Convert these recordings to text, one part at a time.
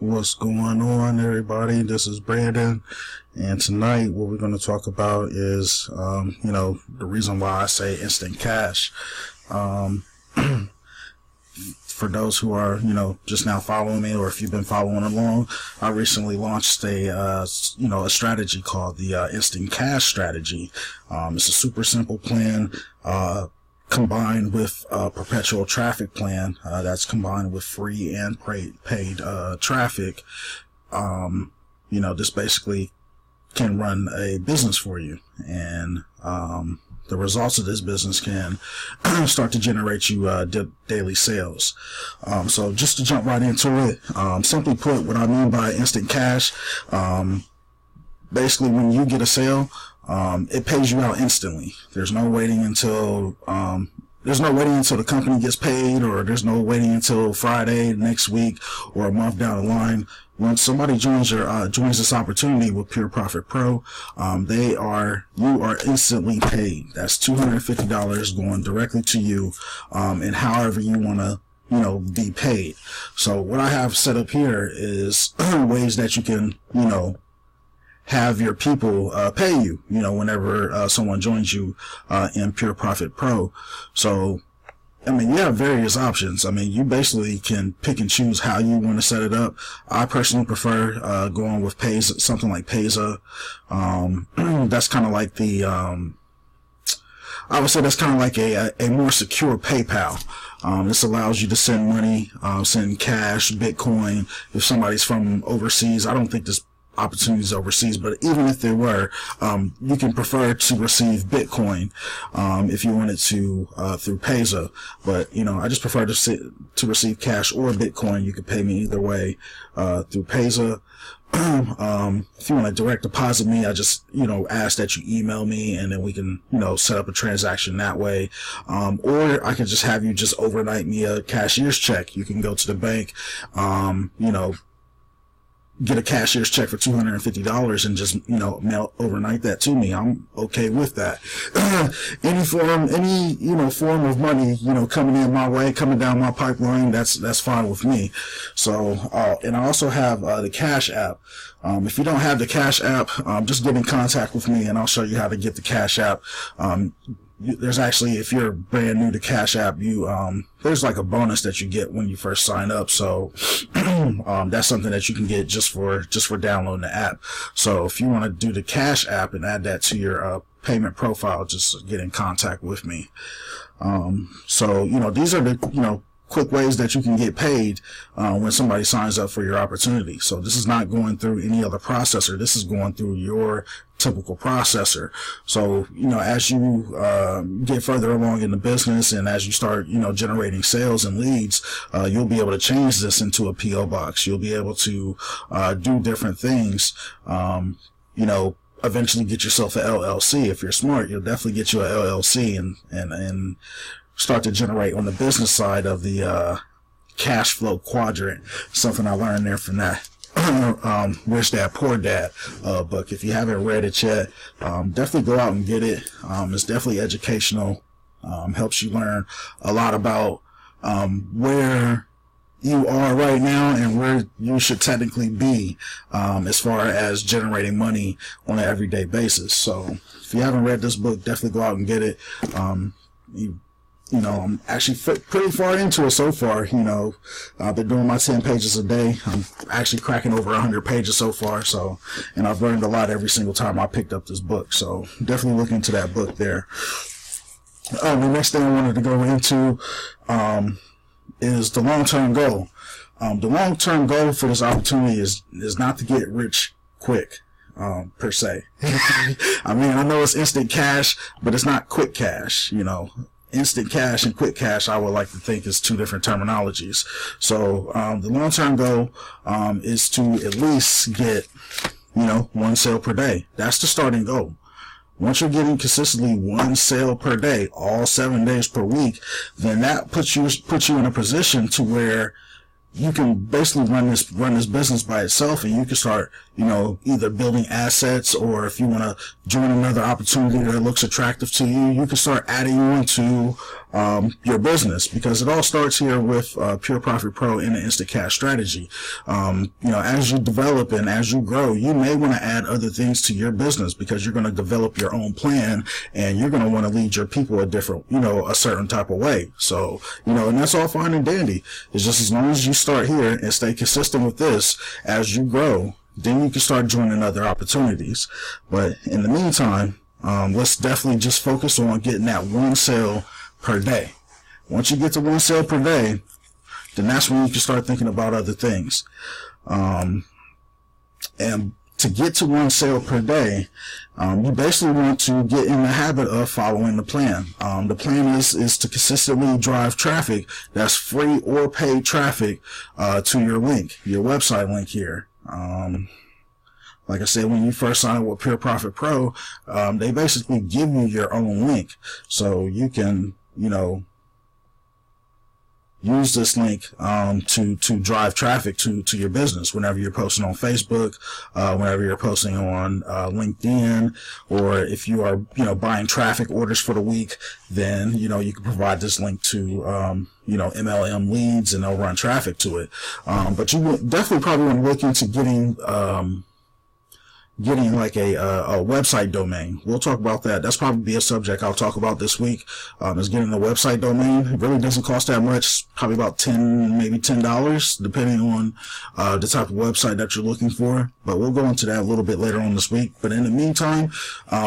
What's going on, everybody? This is Brandon, and tonight what we're going to talk about is, the reason why I say instant cash. For those who are, just now following me, or if you've been following along, I recently launched a strategy called the Instant Cash Strategy. It's a super simple plan, combined with a perpetual traffic plan, that's combined with free and paid traffic. This basically can run a business for you, and the results of this business can start to generate you daily sales. So just to jump right into it, simply put, what I mean by instant cash, basically when you get a sale, it pays you out instantly. There's no waiting until the company gets paid, or there's no waiting until Friday next week or a month down the line. When somebody joins this opportunity with Pure Profit Pro, you are instantly paid. That's $250 going directly to you, and however you want to, be paid. So what I have set up here is ways that you can, have your people pay you, whenever someone joins you in Pure Profit Pro. So, you have various options. You basically can pick and choose how you want to set it up. I personally prefer going with something like Payza. That's kind of like I would say that's kind of like a more secure PayPal. This allows you to send money, send cash, Bitcoin. If somebody's from overseas, I don't think this opportunities overseas, but even if there were, you can prefer to receive Bitcoin if you wanted to through Payza. But I just prefer to receive cash or Bitcoin. You can pay me either way through Payza. If you want to direct deposit me, I just ask that you email me, and then we can set up a transaction that way. Or I can just have you just overnight me a cashier's check. You can go to the bank, get a cashier's check for $250 and just, mail overnight that to me. I'm okay with that. Any form of money, coming in my way, coming down my pipeline, that's fine with me. So, and I also have, the Cash App. If you don't have the Cash App, just get in contact with me and I'll show you how to get the Cash App. There's actually, if you're brand new to Cash App, there's like a bonus that you get when you first sign up. So, that's something that you can get just for downloading the app. So if you want to do the Cash App and add that to your, payment profile, just get in contact with me. So, these are the, quick ways that you can get paid when somebody signs up for your opportunity. So this is not going through any other processor. This is going through your typical processor. So, as you get further along in the business, and as you start, generating sales and leads, you'll be able to change this into a PO box. You'll be able to do different things. Eventually get yourself an LLC. If you're smart, you'll definitely get you an LLC and start to generate on the business side of the cash flow quadrant. Something I learned there from that Rich Dad Poor Dad book. If you haven't read it yet, definitely go out and get it. It's definitely educational. Helps you learn a lot about where you are right now and where you should technically be as far as generating money on an everyday basis. So if you haven't read this book, definitely go out and get it. I'm actually pretty far into it so far. I've been doing my 10 pages a day. I'm actually cracking over 100 pages so far. So, and I've learned a lot every single time I picked up this book. So definitely look into that book there. The next thing I wanted to go into, is the long-term goal. The long-term goal for this opportunity is not to get rich quick, per se. I know it's instant cash, but it's not quick cash, Instant cash and quick cash, I would like to think, is two different terminologies. So, the long-term goal, is to at least get, one sale per day. That's the starting goal. Once you're getting consistently one sale per day, all 7 days per week, then that puts you in a position to where you can basically run this business by itself, and you can start, either building assets, or if you want to join another opportunity that looks attractive to you, you can start adding on to your business, because it all starts here with Pure Profit Pro and the Instant Cash strategy. As you develop and as you grow, you may want to add other things to your business, because you're going to develop your own plan, and you're going to want to lead your people a certain type of way. So, and that's all fine and dandy. It's just as long as you start here and stay consistent with this as you grow, then you can start joining other opportunities. But in the meantime, let's definitely just focus on getting that one sale per day. Once you get to one sale per day, then that's when you can start thinking about other things. And to get to one sale per day, you basically want to get in the habit of following the plan. The plan is to consistently drive traffic that's free or paid traffic to your link, your website link here. Like I said, when you first sign up with Pure Profit Pro, they basically give you your own link. So you can, use this link to drive traffic to your business whenever you're posting on Facebook, whenever you're posting on LinkedIn, or if you are buying traffic orders for the week, then you can provide this link to MLM leads, and they'll run traffic to it. But you will definitely probably want to look into getting like a website domain. We'll talk about that. That's probably a subject I'll talk about this week, is getting a website domain. It really doesn't cost that much, probably about $10, depending on the type of website that you're looking for. But we'll go into that a little bit later on this week. But in the meantime,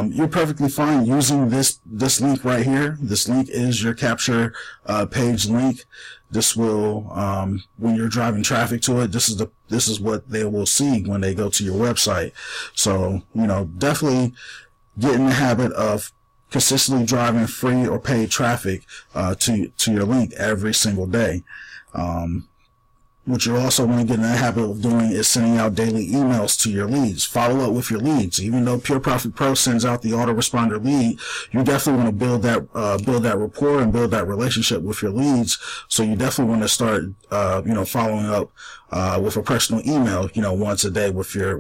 you're perfectly fine using this link right here. This link is your capture page link. This will, when you're driving traffic to it, this is what they will see when they go to your website. So, definitely get in the habit of consistently driving free or paid traffic, to your link every single day. What you also want to get in the habit of doing is sending out daily emails to your leads. Follow up with your leads. Even though Pure Profit Pro sends out the autoresponder lead, you definitely want to build that rapport and build that relationship with your leads. So you definitely want to start, following up with a personal email, once a day with your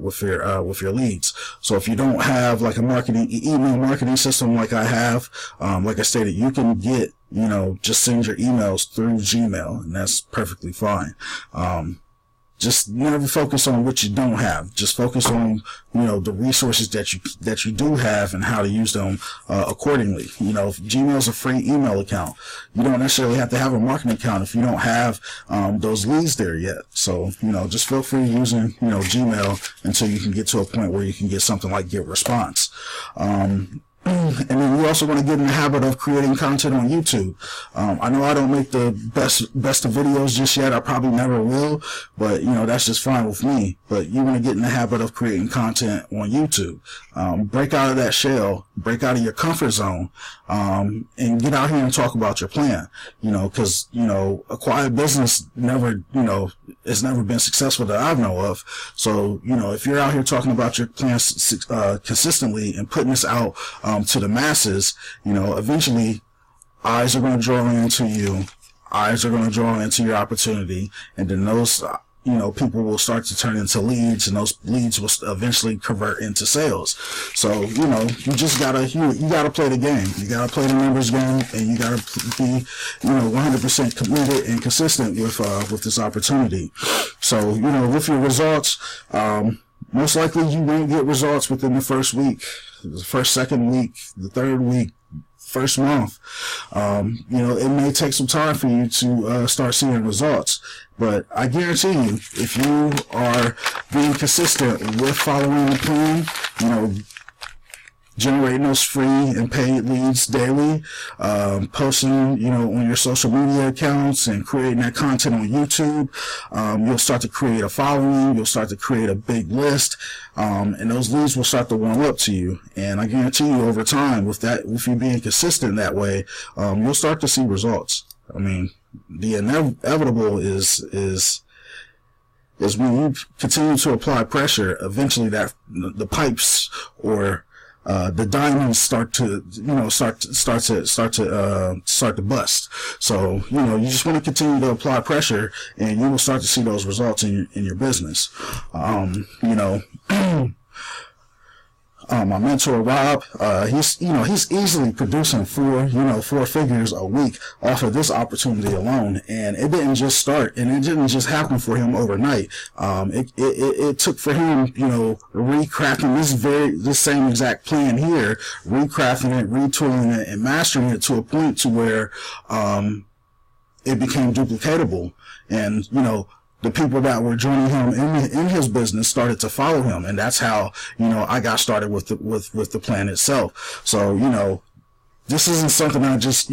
leads. So if you don't have like a email marketing system like I have, like I stated, you can get, just send your emails through Gmail, and that's perfectly fine. Just never focus on what you don't have. Just focus on, the resources that you do have and how to use them, accordingly. Gmail's a free email account. You don't necessarily have to have a marketing account if you don't have, those leads there yet. So, just feel free using, Gmail until you can get to a point where you can get something like GetResponse. And then you also want to get in the habit of creating content on YouTube. I know I don't make the best of videos just yet. I probably never will, but that's just fine with me. But you want to get in the habit of creating content on YouTube. Break out of that shell, break out of your comfort zone, and get out here and talk about your plan. Because a quiet business it's never been successful that I know of. So if you're out here talking about your plans consistently and putting this out to the masses, eventually eyes are going to draw into you, eyes are going to draw into your opportunity, and then those people will start to turn into leads, and those leads will eventually convert into sales. So, you just gotta, you gotta play the game. You gotta play the numbers game, and you gotta be, 100% committed and consistent with this opportunity. So, with your results, most likely you won't get results within the first week, the first, second week, the third week, first month. It may take some time for you to start seeing results, but I guarantee you, if you are being consistent with following the plan, generating those free and paid leads daily, posting, on your social media accounts and creating that content on YouTube, you'll start to create a following, you'll start to create a big list, and those leads will start to warm up to you. And I guarantee you, over time, with you being consistent that way, you'll start to see results. I mean, the inevitable is when you continue to apply pressure, eventually the pipes or the diamonds start to bust. So, you know, you just want to continue to apply pressure, and you will start to see those results in your business. You know, my mentor Rob, he's easily producing four figures a week off of this opportunity alone, and it didn't just start, and it didn't just happen for him overnight. It took for him, you know, recrafting this same exact plan here, recrafting it, retooling it, and mastering it to a point to where it became duplicatable, and you know, the people that were joining him in his business started to follow him, and that's how, you know, I got started with the plan itself. So, you know, this isn't something that just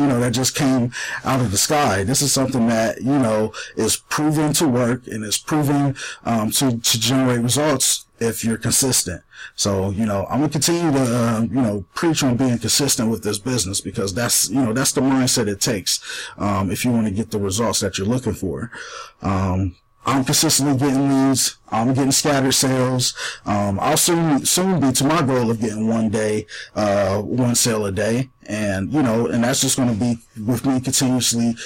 came out of the sky. This is something that, you know, is proven to work, and is proven to generate results if you're consistent. So, you know, I'm gonna continue to you know, preach on being consistent with this business, because that's the mindset it takes if you want to get the results that you're looking for. I'm consistently getting leads. I'm getting scattered sales. I'll soon be to my goal of getting one sale a day. And, you know, and that's just going to be with me continuously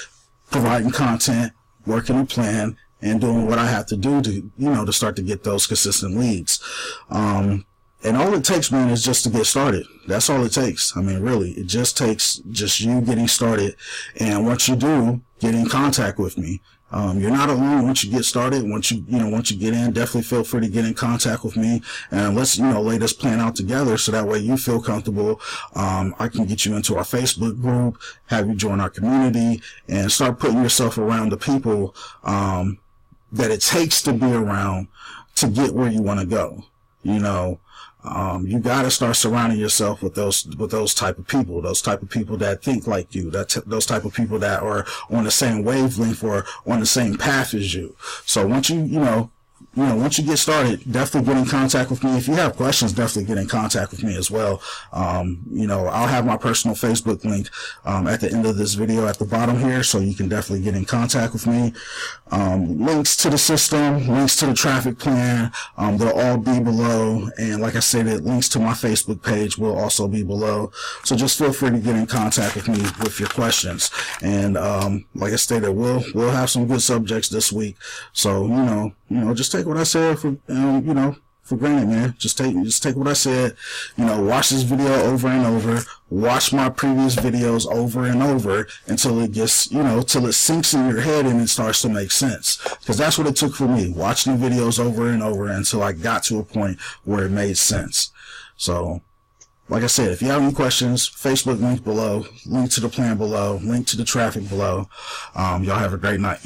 providing content, working a plan, and doing what I have to do to, you know, to start to get those consistent leads. And all it takes, man, is just to get started. That's all it takes. I mean, really, it just takes just you getting started. And once you do, get in contact with me. You're not alone once you get started. Once you get in, definitely feel free to get in contact with me, and let's, you know, lay this plan out together, so that way you feel comfortable. I can get you into our Facebook group, have you join our community, and start putting yourself around the people, that it takes to be around to get where you want to go. You know, you got to start surrounding yourself with those type of people that think like you, those type of people that are on the same wavelength or on the same path as you. So once once you get started, definitely get in contact with me. If you have questions, definitely get in contact with me as well. You know, I'll have my personal Facebook link at the end of this video at the bottom here, so you can definitely get in contact with me. Links to the system, links to the traffic plan, they'll all be below. And like I said, links to my Facebook page will also be below. So just feel free to get in contact with me with your questions. And like I stated, we'll have some good subjects this week. So, you know, just take what I said for granted, man. Just take what I said. You know, watch this video over and over. Watch my previous videos over and over until it gets, you know, till it sinks in your head and it starts to make sense. Because that's what it took for me, watching the videos over and over until I got to a point where it made sense. So, like I said, if you have any questions, Facebook link below, link to the plan below, link to the traffic below. Y'all have a great night.